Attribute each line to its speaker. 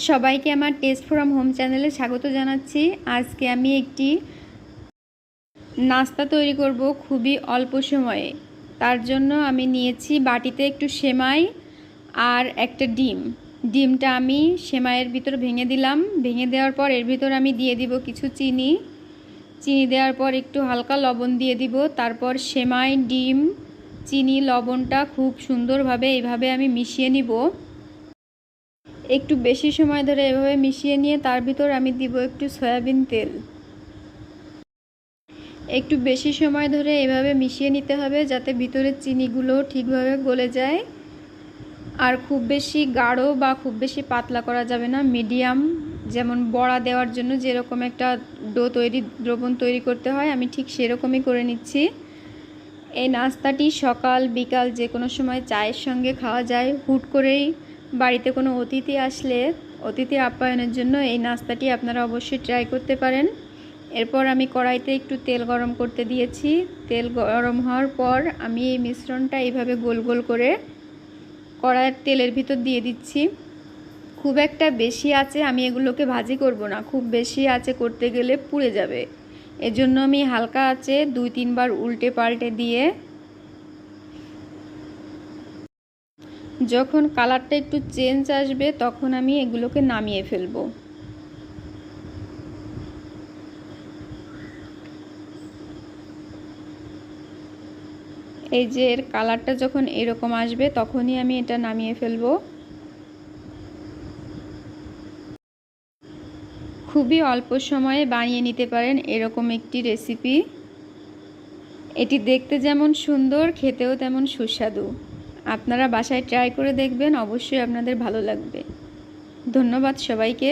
Speaker 1: সবাইকে আমার test from home চ্যানেলে স্বাগত জানাচ্ছি। আজকে আমি একটি নাস্তা তৈরি করব খুবই অল্প সময়ে। তার জন্য আমি নিয়েছি বাটিতে একটু সেমাই আর একটা ডিমটা আমি সেমাইয়ের ভিতর ভেঙে দিলাম। ভেঙে দেওয়ার পর এর ভিতর আমি দিয়ে দিব কিছু চিনি দেওয়ার পর একটু হালকা লবণ দিয়ে দিব। তারপর সেমাই, ডিম, চিনি, লবণটা খুব সুন্দরভাবে এইভাবে আমি মিশিয়ে নিব। একটু বেশি সময় ধরে এভাবে মিশিয়ে নিয়ে তার ভিতর আমি দিব একটু সয়াবিন তেল। একটু বেশি সময় ধরে এভাবে মিশিয়ে নিতে হবে যাতে ভিতরের চিনিগুলো ঠিকভাবে গলে যায়। আর খুব বেশি গাঢ় বা খুব বেশি পাতলা করা যাবে না, মিডিয়াম, যেমন বড়া দেওয়ার জন্য যেরকম একটা দ্রবণ তৈরি করতে হয় আমি ঠিক সেরকমই করে নিচ্ছি। এই নাস্তাটি সকাল বিকাল যে কোনো সময় চায়ের সঙ্গে খাওয়া যায়। হুট করেই বাড়িতে কোনো অতিথি আসলে অতিথি আপ্যায়নের জন্য এই নাস্তাটি আপনারা অবশ্যই ট্রাই করতে পারেন। এরপর আমি কড়াইতে একটু তেল গরম করতে দিয়েছি। তেল গরম হওয়ার পর আমি এই মিশ্রণটা এইভাবে গোল গোল করে কড়াইয়ের তেলের ভিতর দিয়ে দিচ্ছি। খুব একটা বেশি আঁচে আমি এগুলোকে ভাজি করব না, খুব বেশি আঁচে করতে গেলে পুড়ে যাবে। এজন্য আমি হালকা আঁচে 2-3 বার উল্টে পাল্টে দিয়ে যখন কালারটা একটু চেঞ্জ আসবে তখন আমি এগুলোকে নামিয়ে ফেলব। এই যে এর কালারটা যখন এরকম আসবে তখনই আমি এটা নামিয়ে ফেলব। খুবই অল্প সময়ে বানিয়ে নিতে পারেন এরকম একটি রেসিপি। এটি দেখতে যেমন সুন্দর, খেতেও তেমন সুস্বাদু। আপনারা বাসায় ট্রাই করে দেখবেন, অবশ্যই আপনাদের ভালো লাগবে। ধন্যবাদ সবাইকে।